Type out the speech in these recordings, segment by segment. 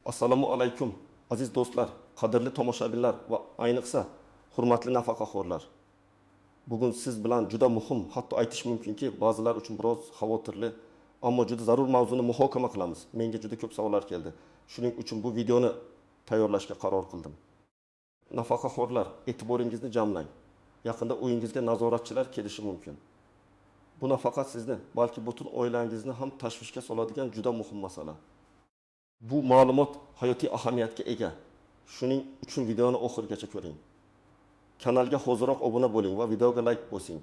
Assalomu alaykum aziz do'stlar, qadrli tomoshabinlar va ayniqsa hurmatli nafaqaxo'rlar. Bugun siz bilan juda muhim, hatto aytish mumkinki, ba'zilar uchun biroz xavotirli, ammo juda zarur mavzuni muhokama qilamiz. Menga juda ko'p savollar keldi. Shuning uchun bu videoni tayyorlashga qaror qildim. Nafaqaxo'rlar, e'tiboringizni jamlang. Yaqinda uyingizga nazoratchilar kelishi mumkin. Bu nafaqat sizni, balki butun oilangizni ham tashvishga soladigan juda muhim masala. Bu ma'lumot hayotiy ahamiyatga ega. Shuning uchun videoni oxirigacha ko'ring. Kanalga hoziroq obuna bo'ling va videoga like bosing.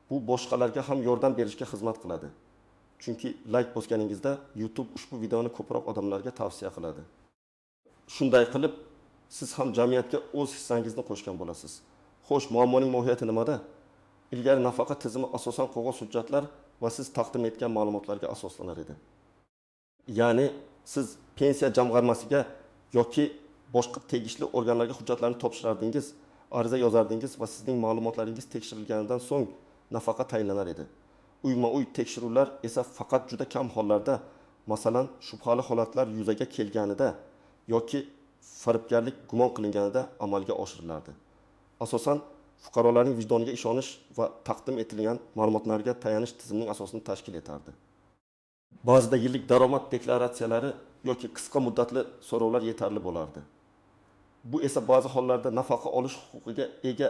Bu boshqalarga ham yordam berishga xizmat qiladi. Chunki like bosganingizda YouTube ushbu videoni ko'proq odamlarga tavsiya qiladi. Shunday qilib, siz ham jamiyatga o'z hissangizni qo'shgan bo'lasiz. Xo'sh, muammoning mohiyati nimada? Ilgari nafaqa tizimi asosan qog'oz hujjatlar va siz taqdim etgan ma'lumotlarga asoslanar edi. Ya'ni siz pensiya jamg'armasiga yoki boshqa tegishli organlarga hujjatlarni topshirardingiz, ariza yozardingiz va sizning ma'lumotlaringiz tekshirilganidan so'ng nafaqa tayinlanar edi. Uyma-uy tekshiruvlar esa faqat juda kam hollarda, masalan, shubhali holatlar yuzaga kelganida yoki firibgarlik gumon qilinganida amalga oshirilardi. Asosan fuqarolarning vijdoniga ishonish va taqdim etilgan ma'lumotlarga tayanish tizimning asosini tashkil etardi. Ba'zida yillik daromad deklaratsiyalari yoki qisqa muddatli so'rovlar yetarli bo'lardi. Bu esa ba'zi hollarda nafaqa olish huquqiga ega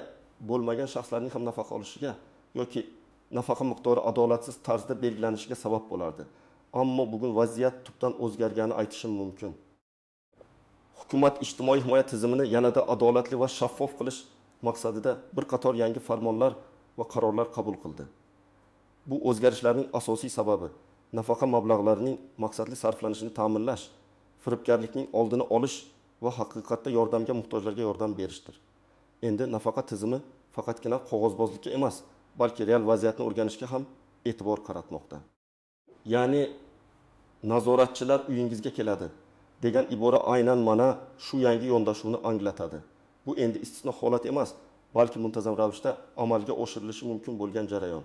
bo'lmagan shaxslarning ham nafaqa olishiga yoki nafaqa miqdori adolatsiz tarzda belgilanishiga sabab bo'lardi. Ammo bugun vaziyat tubdan o'zgarganini aytishim mumkin. Hukumat ijtimoiy himoya tizimini yanada adolatli va shaffof qilish maqsadida bir qator yangi farmonlar va qarorlar qabul qildi. Bu o'zgarishlarning asosiy sababi nafaqa mablag'larining maqsadli sarflanishini ta'minlash, firibgarlikning oldini olish va haqiqatda yordamga muhtojlarga yordam berishdir. Endi nafaqa tizimi faqatgina qog'ozbozlikka emas, balki real vaziyatni o'rganishga ham e'tibor qaratmoqda. Ya'ni nazoratchilar uyingizga keladi degan ibora aynan mana shu yangi yondashuvni anglatadi. Bu endi istisno holat emas, balki muntazam ravishda amalga oshirilishi mumkin bo'lgan jarayon.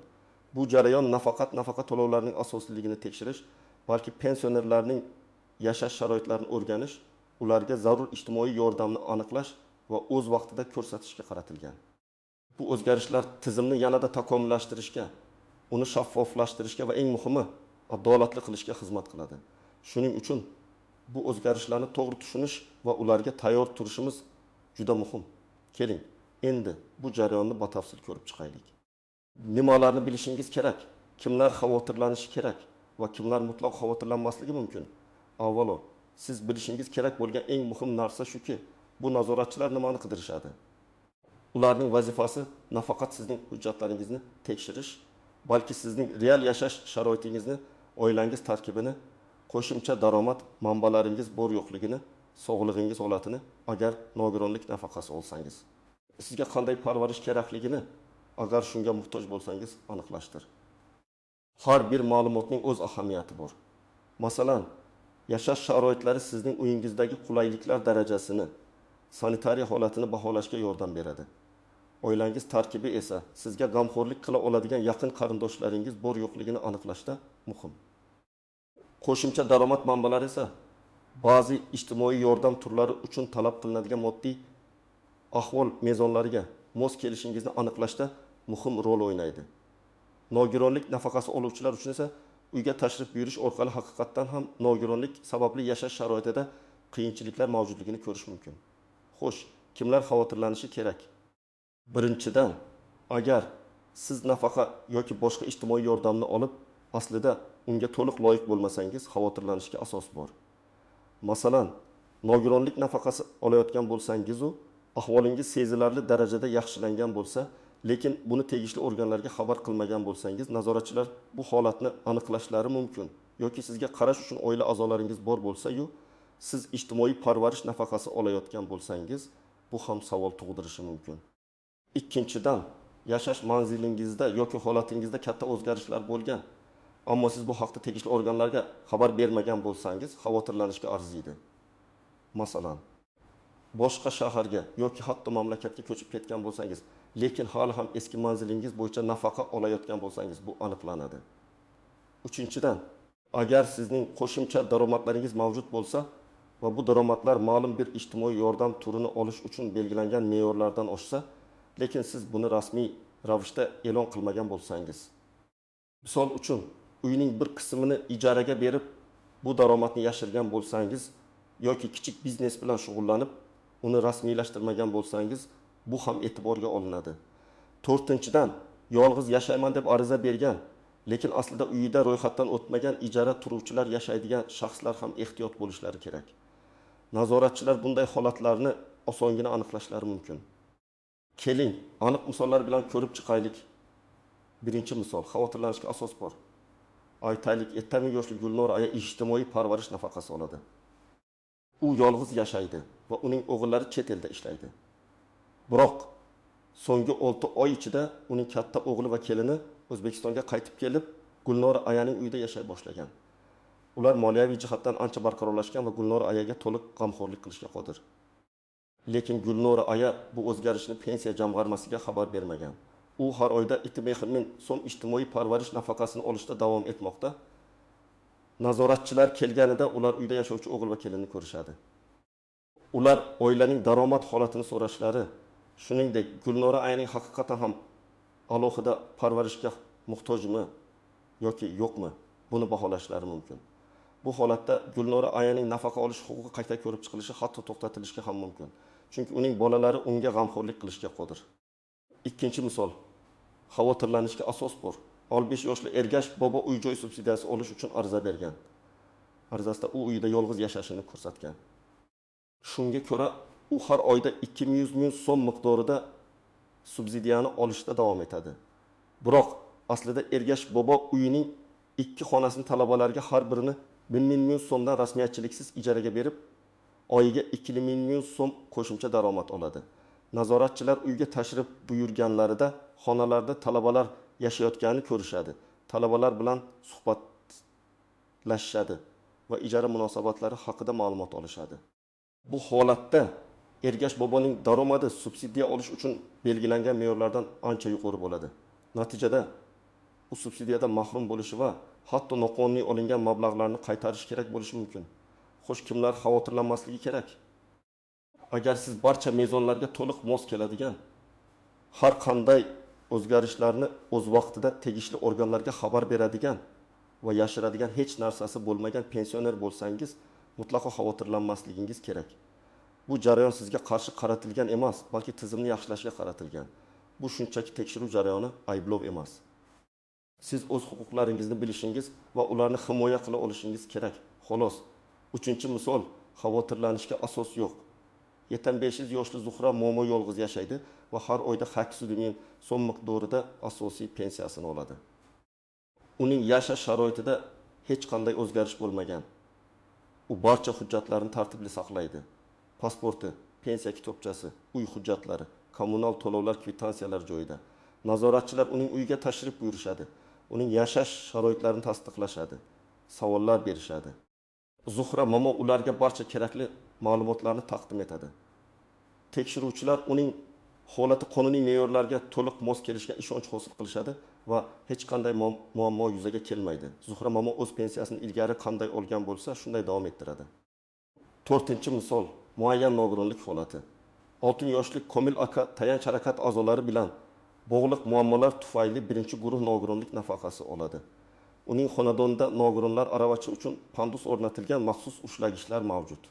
Bu jarayon nafaqat nafaqa to'lovlarining asosiyligini tekshirish, balki pensionerlarning yashash sharoitlarini o'rganish, ularga zarur ijtimoiy yordamni aniqlash va o'z vaqtida ko'rsatishga qaratilgan. Bu o'zgarishlar tizimni yanada takomillashtirishga, uni shaffoflashtirishga va eng muhimi, adolatli qilishga xizmat qiladi. Shuning uchun bu o'zgarishlarni to'g'ri tushunish va ularga tayyor turishimiz juda muhim. Keling, endi bu jarayonni batafsil ko'rib chiqaylik. Nimalarni bilishingiz kerak? Kimlar xavotirlanishi kerak va kimlar mutlaq xavotirlanmasligi mumkin? Avvalo, siz bilishingiz kerak bo'lgan eng muhim narsa shuki, bu nazoratchilar nimani qidirishadi? Ularning vazifasi nafaqat sizning hujjatlaringizni tekshirish, balki sizning real yashash sharoitingizni, oilangiz tarkibini, qo'shimcha daromad manbalaringiz bor yo'qligini, sog'lig'ingiz holatini, agar nogironlik nafaqasi olsangiz, sizga qanday parvarish kerakligini, agar shunga muhtoj bo'lsangiz aniqlashdir. Har bir ma'lumotning o'z ahamiyati bor. Masalan, yashash sharoitlari sizning uyingizdagi qulayliklar darajasini, sanitariya holatini baholashga yordam beradi. Oilangiz tarkibi esa sizga g'amxo'rlik qila oladigan yaqin qarindoshlaringiz bor yo'qligini aniqlashda muhim. Qo'shimcha daromad manbalari esa ba'zi ijtimoiy yordam turlari uchun talab qilinadigan moddiy ahvol mezonlariga mos kelishingizni aniqlashda muhim rol o'ynaydi. Nogironlik nafaqasi oluvchilar uchun esa uyga tashrif buyurish orqali haqiqatdan ham nogironlik sababli yashash sharoitida qiyinchiliklar mavjudligini ko'rish mumkin. Xo'sh, kimlar xavotirlanishi kerak? Birinchidan, agar siz nafaqa yoki boshqa ijtimoiy yordamni olib, aslida unga to'liq loyiq bo'lmasangiz, xavotirlanishga asos bor. Masalan, nogironlik nafaqasi olayotgan bo'lsangiz, ahvolingiz sezilarli darajada yaxshilangan bo'lsa, lekin buni tegishli organlarga xabar qilmagan bo'lsangiz, nazoratchilar bu holatni aniqlashlari mumkin. Yoki sizga qarash uchun oila a'zolaringiz bor bo'lsa-yu, siz ijtimoiy parvarish nafaqasi olayotgan bo'lsangiz, bu ham savol tug'dirishi mumkin. Ikkinchidan, yashash manzilingizda yoki holatingizda katta o'zgarishlar bo'lgan, ammo siz bu haqda tegishli organlarga xabar bermagan bo'lsangiz, xavotirlanishga arziydi. Masalan, boshqa shaharga yoki hatto mamlakatga ko'chib ketgan bo'lsangiz, lekin hali ham eski manzilingiz bo'yicha nafaqa olayotgan bo'lsangiz, bu aniqlanadi. Uchinchidan, agar sizning qo'shimcha daromadlaringiz mavjud bo'lsa, va bu daromadlar ma'lum bir ijtimoiy yordam turini olish uchun belgilangan me'yorlardan oshsa, lekin siz buni rasmiy ravishda e'lon qilmagan bo'lsangiz, misol uchun uyning bir qismini ijaraga berib, bu daromadni yashirgan bo'lsangiz yoki kichik biznes bilan shug'ullanib, uni rasmiylashtirmagan bo'lsangiz, bu ham e'tiborga olinadi. 4-dan, yolg'iz yashayman deb ariza bergan, lekin aslida uyida ro'yxatdan o'tmagan ijara turuvchilar yashaydigan shaxslar ham ehtiyot bo'lishlari kerak. Nazoratchilar bunday holatlarni osongina aniqlashlari mumkin. Keling, aniq misollar bilan ko'rib chiqaylik. Birinchi misol, xavotirlanishga asos bor. Aytaylik, 70 yoshli Gulnora aya ijtimoiy parvarish nafaqasi oladi. U yolg'iz yashaydi va uning o'g'illari chet elda ishlaydi. Biroq so'nggi 6 oy ichida uning katta o'g'li va kelini O'zbekistonga qaytib kelib, Gulnora ayaning uyida yashay boshlagan. Ular moliyaviy jihatdan ancha barqarorlashgan va Gulnora ayaga to'liq g'amxo'rlik qilishga qodir. Lekin Gulnora aya bu o'zgarishni pensiya jamg'armasiga xabar bermagan. U har oyda 2,5 ming so'm ijtimoiy parvarish nafaqasini olishda davom etmoqda. Nazoratchilar kelganida ular uyda yashovchi o'g'il va kelinni ko'rishadi. Ular oilaning daromad holatini so'rashlari, shuningdek Gulnora ayaning haqiqatan ham alohida parvarishga muhtojmi yoki yo'qmi, buni baholashlari mumkin. Bu holatda Gulnora ayaning nafaqa olish huquqi qayta ko'rib chiqilishi, hatto to'xtatilishiga ham mumkin. Chunki uning bolalari unga g'amxo'rlik qilishga qodir. Ikkinchi misol, xavotirlanishga asos bor. 15 yoshli Ergash bobo uy-joy subsidiyasi olish uchun ariza bergan. Arizasida u uyda yolg'iz yashashini ko'rsatgan. Shunga ko'ra, u har oyda 200 ming so'm miqdorida subsidiyani olishda davom etadi. Biroq aslida Ergash bobo uyining 2 xonasini talabalarga har birini 1 ming so'mdan rasmiyatchiliksiz ijaraga berib, oyiga 2 ming so'm qo'shimcha daromad oladi. Nazoratchilar uyga tashrif buyurganlarida xonalarda talabalar yashayotganini ko'rishadi. Talabalar bilan suhbatlashishadi va ijara munosabatlari haqida ma'lumot olishadi. Bu holatda Ergash boboning daromadi subsidiya olish uchun belgilangan me'yorlardan ancha yuqori bo'ladi. Natijada u subsidiyadan mahrum bo'lishi va hatto noqonuniy olingan mablag'larni qaytarish kerak bo'lishi mumkin. Xo'sh, kimlar xavotirlanmasligi kerak? Agar siz barcha mezonlarga to'liq mos keladigan, har qanday o'zgarishlarni o'z vaqtida tegishli organlarga xabar beradigan va yashiradigan hech narsasi bo'lmagan pensioner bo'lsangiz, mutlaqo xavotirlanmasligingiz kerak. Bu jarayon sizga qarshi qaratilgan emas, balki tizimni yaxshilashga qaratilgan. Bu shunchaki tekshiruv jarayoni, ayblov emas. Siz o'z huquqlaringizni bilishingiz va ularni himoya qila olishingiz kerak. Xolos. 3-misol, xavotirlanishga asos yo'q. 75 yoshli Zuhra momo yolg'iz yashaydi va har oyda 800 ming so'm miqdorida asosiy pensiyasini oladi. Uning yashash sharoitida hech qanday o'zgarish bo'lmagan. U barcha hujjatlarini tartibli saqlaydi. Pasporti, pensiya kitobchasi, uy hujjatlari, kommunal to'lovlar kvitansiyalar joyida. Nazoratchilar uning uyiga tashrif buyurishadi. Uning yashash sharoitlarini tasdiqlashadi. Savollar berishadi. Zuhra momo ularga barcha kerakli ma'lumotlarni taqdim etadi. Tekshiruvchilar uning holati qonuniy me'yorlarga to'liq mos kelishiga ishonch hosil qilishadi va hech qanday muammo yuzaga kelmaydi. Zuhra momo o'z pensiyasini ilgari qanday olgan bo'lsa, shunday davom ettiradi. 4-misol, muayyan nogironlik holati. 6 yoshli Komil aka tayanch harakat a'zolari bilan bog'liq muammolar tufayli 1-guruh nogironlik nafaqasi oladi. Uning xonadonida nogironlar aravacha uchun pandus o'rnatilgan maxsus ushlagichlar mavjud.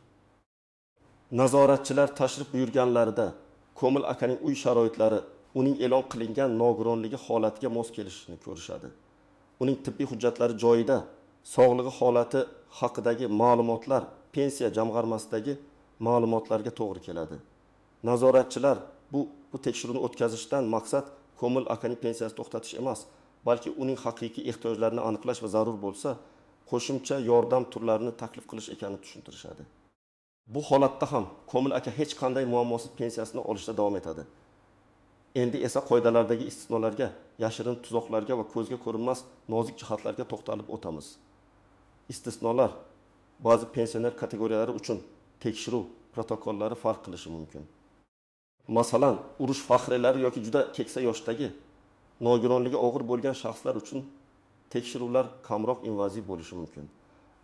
Nazoratchilar tashrif buyurganlarida Komil akaning uy sharoitlari uning e'lon qilingan nogironligi holatiga mos kelishini ko'rishadi. Uning tibbiy hujjatlari joyida, sog'lig'i holati haqidagi ma'lumotlar pensiya jamg'armasidagi ma'lumotlarga to'g'ri keladi. Nazoratchilar bu tekshiruvni o'tkazishdan maqsad Komil akaning pensiyasini to'xtatish emas, balki uning haqiqiy ehtiyojlarini aniqlash va zarur bo'lsa, qo'shimcha yordam turlarini taklif qilish ekanini tushuntirishadi. Bu holatda ham Komil aka hech qanday muammosiz pensiyasini olishda davom etadi. Endi esa qoidalardagi istisnolarga, yashirin tuzoqlarga va ko'zga ko'rinmas nozik jihatlarga to'xtalib o'tamiz. Istisnolar ba'zi pensioner kategoriyalari uchun tekshiruv protokollari farq qilishi mumkin. Masalan, urush faxriylari yoki juda keksa yoshdagi nogironligi og'ir bo'lgan shaxslar uchun tekshiruvlar kamroq invaziv bo'lishi mumkin.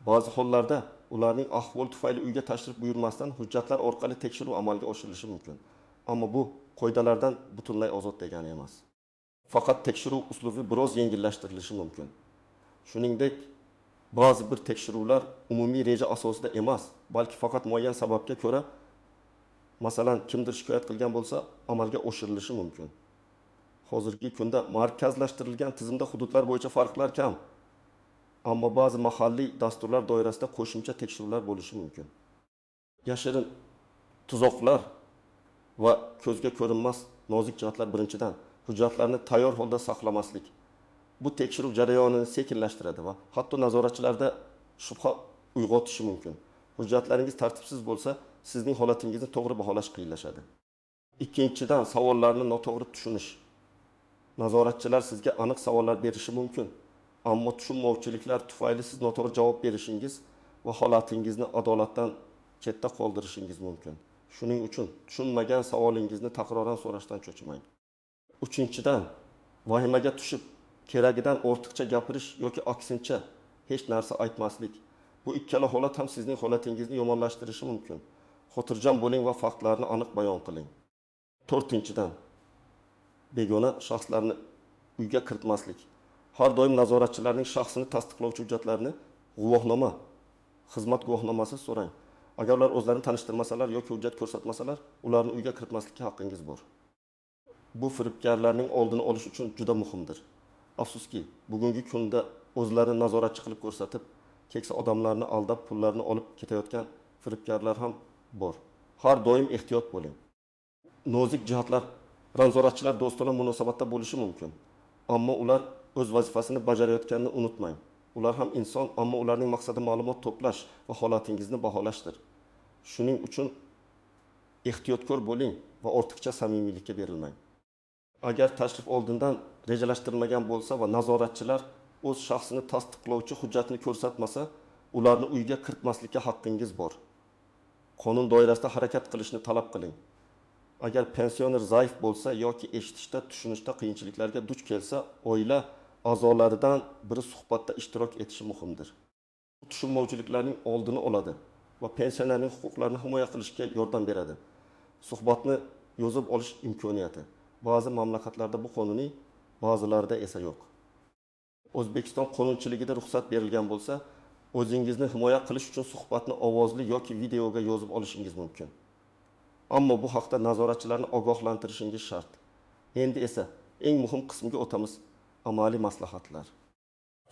Ba'zi hollarda ularning ahvol tufayli uyga tashrif buyurmasdan hujjatlar orqali tekshiruv amalga oshirilishi mumkin. Ammo bu qoidalardan butunlay ozod degani emas. Faqat tekshiruv uslubi biroz yengillashtirilishi mumkin. Shuningdek, ba'zi bir tekshiruvlar umumiy reja asosida emas, balki faqat muayyan sababga ko'ra, masalan, kimdir shikoyat qilgan bo'lsa, amalga oshirilishi mumkin. Hozirgi kunda markazlashtirilgan tizimda hududlar bo'yicha farqlar kam. Ammo ba'zi mahalliy dasturlar doirasida qo'shimcha tekshiruvlar bo'lishi mumkin. Yashirin tuzoqlar va ko'zga ko'rinmas nozik jihatlar birinchidan hujjatlarni tayyor holda saqlamaslik. Bu tekshiruv jarayonini sekinlashtiradi va hatto nazoratchilarda shubha uyg'otishi mumkin. Hujjatlaringiz tartibsiz bo'lsa, sizning holatingizni to'g'ri baholash qiyinlashadi. Ikkinchidan, savollarni noto'g'ri tushunish. Nazoratchilar sizga aniq savollar berishi mumkin, ammo tushunmovchiliklar tufayli siz noto'g'ri javob berishingiz va holatingizni adolatdan chetda qoldirishingiz mumkin. Shuning uchun tushunmagan savolingizni takroran so'rashdan cho'chimang. Uchinchidan, vahimaga tushib, keragidan ortiqcha gapirish yoki aksincha hech narsa aytmaslik. Bu ikkala holat ham sizning holatingizni yomonlashtirishi mumkin. Xotirjam bo'ling va faktlarni aniq bayon qiling. To'rtinchidan, begona shaxslarni uyga kiritmaslik. Har doim nazoratchilarning shaxsini tasdiqlovchi hujjatlarni, guvohnoma, xizmat guvohnomasi so'rang. Agar ular o'zlarini tanishtirmasalar yoki hujjat ko'rsatmasalar, ularni uyga kiritmaslikka haqqingiz bor. Bu firibgarlarning oldini olish uchun juda muhimdir. Afsuski, bugungi kunda o'zlarini nazoratchi qilib ko'rsatib, keksa odamlarni aldab, pullarini olib ketayotgan firibgarlar ham bor. Har doim ehtiyot bo'ling. Nozik jihatlar nazoratchilar do'stona munosabatda bo'lishi mumkin, ammo ular o'z vazifasini bajarayotganini unutmang. Ular ham inson, ammo ularning maqsadi ma'lumot to'plash va holatingizni baholashdir. Shuning uchun ehtiyotkor bo'ling va ortiqcha samimiylikka berilmang. Agar tashrif oldindan rejalashtirilmagan bo'lsa va nazoratchilar o'z shaxsini tasdiqlovchi hujjatni ko'rsatmasa, ularni uyga kiritmaslikka haqqingiz bor. Qonun doirasida harakat qilishni talab qiling. Agar pensioner zaif bo'lsa yoki eshitishda, tushunishda qiyinchiliklarga duch kelsa, oila a'zolaridan biri suhbatda ishtirok etishi muhimdir. Tushunmovchiliklarning oldini oladi va pensionerning huquqlarini himoya qilishga yordam beradi. Suhbatni yozib olish imkoniyati. Ba'zi mamlakatlarda bu qonuniy, ba'zilarida esa yo'q. O'zbekiston qonunchiligida ruxsat berilgan bo'lsa, o'zingizni himoya qilish uchun suhbatni ovozli yoki videoga yozib olishingiz mumkin. Ammo bu haqda nazoratchilarni ogohlantirishingiz shart. Endi esa eng muhim qismga o'tamiz: amaliy maslahatlar.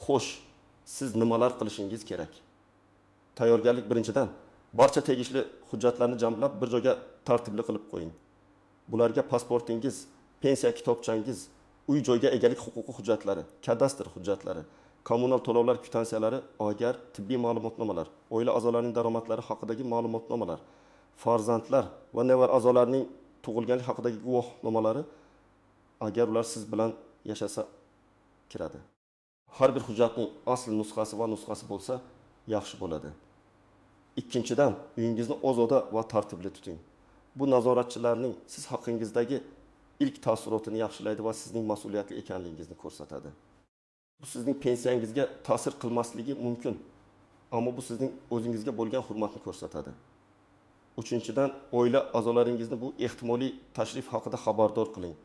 Xo'sh, siz nimalar qilishingiz kerak? Tayyorgarlik birinchidan barcha tegishli hujjatlarni jamlab bir joyga tartibli qilib qo'ying. Bularga pasportingiz, pensiya kitobchangiz, uy joyga egalik huquqi hujjatlari, kadastr hujjatlari, kommunal to'lovlar kvitantsiyalari, agar tibbiy ma'lumotnomalar, oila a'zolarining daromadlari haqidagi ma'lumotnomalar, farzandlar va nevar a'zolarning tug'ilganlik haqidagi guvohnomalari, agar ular siz bilan yashasa kiradi. Har bir hujjatning asl nusxasi va nusxasi bo'lsa yaxshi bo'ladi. Ikkinchidan, uyingizni ozoda va tartibli tuting. Bu nazoratchilarning siz haqingizdagi ilk taassurotini yaxshilaydi va sizning mas'uliyatli ekanligingizni ko'rsatadi. Bu sizning pensiyangizga ta'sir qilmasligi mumkin, ammo bu sizning o'zingizga bo'lgan hurmatni ko'rsatadi. Uchinchidan, oila a'zolaringizni bu ehtimoliy tashrif haqida xabardor qiling.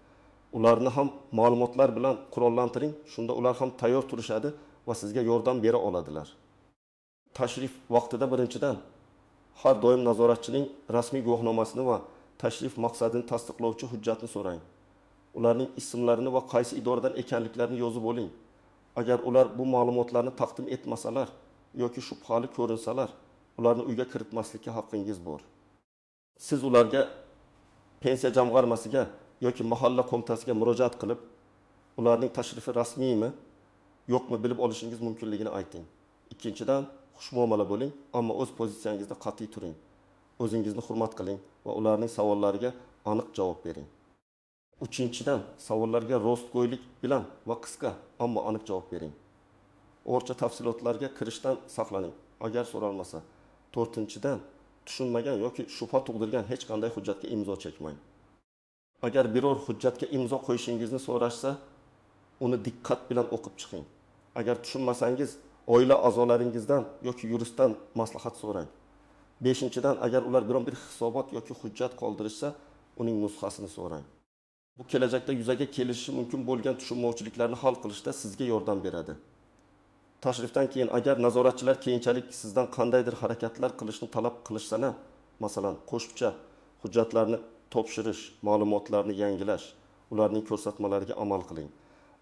Ularni ham ma'lumotlar bilan qurollantiring, shunda ular ham tayyor turishadi va sizga yordam bera oladilar. Tashrif vaqtida birinchidan har doim nazoratchining rasmiy guvohnomasini va tashrif maqsadini tasdiqlovchi hujjatni so'rang. Ularning ismlarini va qaysi idoradan ekanliklarini yozib oling. Agar ular bu ma'lumotlarni taqdim etmasalar yoki shubhali ko'rinsalar, ularni uyga kiritmaslikka haqqingiz bor. Siz ularga pensiya jamg'armasiga yoki mahalla qo'mitasiga murojaat qilib, ularning tashrifi rasmiymi, yo'qmi bilib olishingiz mumkinligini ayting. Ikkinchidan, xushmuomala bo'ling, ammo o'z pozitsiyangizda qat'iy turing. O'zingizni hurmat qiling va ularning savollariga aniq javob bering. Uchinchidan, savollarga rostgo'ylik bilan va qisqa, ammo aniq javob bering. O'rta tafsilotlarga kirishdan saqlaning, agar so'ralmasa. To'rtinchidan, tushunmagan yoki shubha tug'dirgan hech qanday hujjatga imzo chekmang. Agar biror hujjatga imzo qo'yishingizni so'rashsa, uni diqqat bilan o'qib chiqing. Agar tushunmasangiz, oila a'zolaringizdan yoki yuristdan maslahat so'rang. 5-dan agar ular biron bir hisobot yoki hujjat qoldirishsa, uning nusxasini so'rang. Bu kelajakda yuzaga kelishi mumkin bo'lgan tushunmovchiliklarni hal qilishda sizga yordam beradi. Tashrifdan keyin agar nazoratchilar keyinchalik sizdan qandaydir harakatlar qilishni talab qilishsa, masalan, qo'shimcha hujjatlarni topshirish, ma'lumotlarni yangilash, ularning ko'rsatmalariga amal qiling.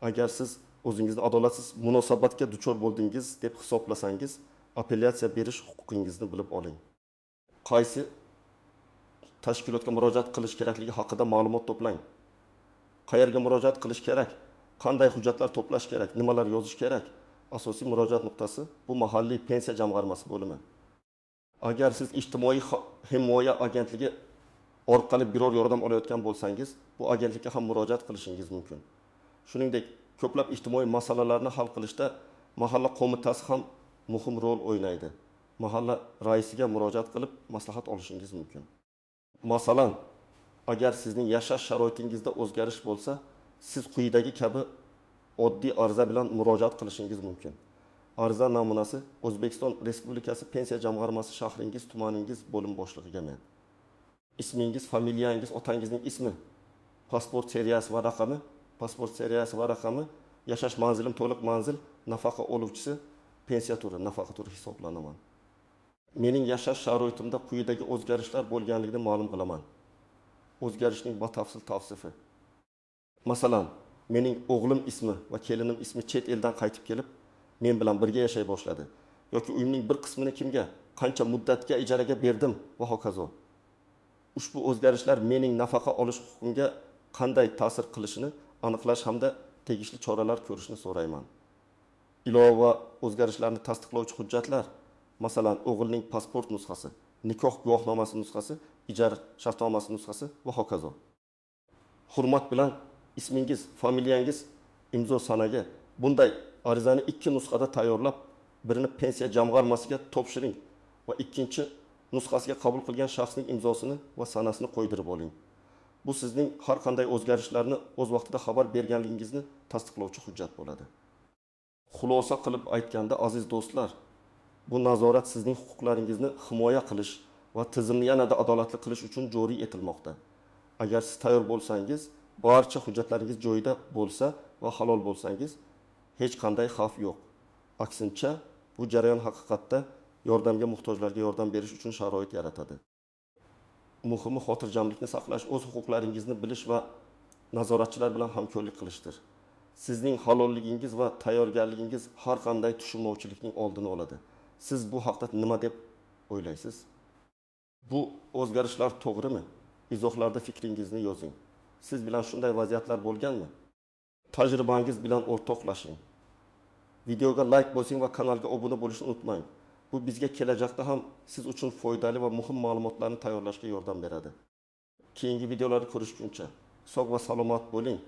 Agar siz o'zingizni adolatsiz munosabatga duchor bo'ldingiz deb hisoblasangiz, apellyatsiya berish huquqingizni bilib oling. Qaysi tashkilotga murojaat qilish kerakligi haqida ma'lumot to'plang. Qayerga murojaat qilish kerak? Qanday hujjatlar to'plash kerak? Nimalar yozish kerak? Asosiy murojaat nuqtasi bu mahalliy pensiya jamg'armasi bo'limi. Agar siz ijtimoiy himoya agentligi orqali biror yordam olayotgan bo'lsangiz, bu agentlikka ham murojaat qilishingiz mumkin. Shuningdek, ko'plab ijtimoiy masalalarni hal qilishda mahalla qo'mitasi ham muhim rol o'ynaydi. Mahalla raisiga murojaat qilib maslahat olishingiz mumkin. Masalan, agar sizning yashash sharoitingizda o'zgarish bo'lsa, siz quyidagi kabi oddiy ariza bilan murojaat qilishingiz mumkin. Ariza namunasi O'zbekiston Respublikasi Pensiya jamg'armasi shahringiz, tumaningiz bo'lim boshlig'iga men. Ismingiz, familiyangiz, otangizning ismi, pasport seriyasi va raqami, yashash manzilim to'liq manzil, nafaqa oluvchisi, pensiya turi, nafaqa turi hisoblanaman. Mening yashash sharoitimda quyidagi o'zgarishlar bo'lganligini ma'lum qilaman. O'zgarishning batafsil tavsifi. Masalan, mening o'g'lim ismi va kelinim ismi chet eldan qaytib kelib, men bilan birga yashay boshladi. Yoki uyimning bir qismini kimga, qancha muddatga ijaraga berdim va hokazo. Ushbu o'zgarishlar mening nafaqa olish huquqimga qanday ta'sir qilishini aniqlash hamda tegishli choralar ko'rishni so'rayman. Ilova o'zgarishlarni tasdiqlovchi hujjatlar, masalan, o'g'ilning pasport nusxasi, nikoh guvohnomasi nusxasi, ijara shartnomasi nusxasi va hokazo. Hurmat bilan ismingiz, familiyangiz imzo sanagi. Bunday arizani 2 nusxada tayyorlab, birini pensiya jamg'armasiga topshiring va ikkinchi nusxasiga qabul qilgan shaxsning imzosini va sanasini qo'ydirib oling. Bu sizning har qanday o'zgarishlarni o'z vaqtida xabar berganligingizni tasdiqlovchi hujjat bo'ladi. Xulosa qilib aytganda, aziz do'stlar, bu nazorat sizning huquqlaringizni himoya qilish va tizimni yanada adolatli qilish uchun joriy etilmoqda. Agar siz tayyor bo'lsangiz, barcha hujjatlaringiz joyida bo'lsa va halol bo'lsangiz, hech qanday xavf yo'q. Aksincha, bu jarayon haqiqatda yordamga muhtojlarga yordam berish uchun sharoit yaratadi. Muhimi xotirjamlikni saqlash, o'z huquqlaringizni bilish va nazoratchilar bilan hamkorlik qilishdir. Sizning halolligingiz va tayyorgarligingiz har qanday tushunmovchilikning oldini oladi. Siz bu haqda nima deb o'ylaysiz? Bu o'zgarishlar to'g'rimi? Izohlarda fikringizni yozing. Siz bilan shunday vaziyatlar bo'lganmi? Tajribangiz bilan o'rtoqlashing. Videoga like bosing va kanalga obuna bo'lishni unutmang. Bu bizga kelajakda ham siz uchun foydali va muhim ma'lumotlarni tayyorlashga yordam beradi. Keyingi videolarni ko'rishguncha sog' va salomat bo'ling.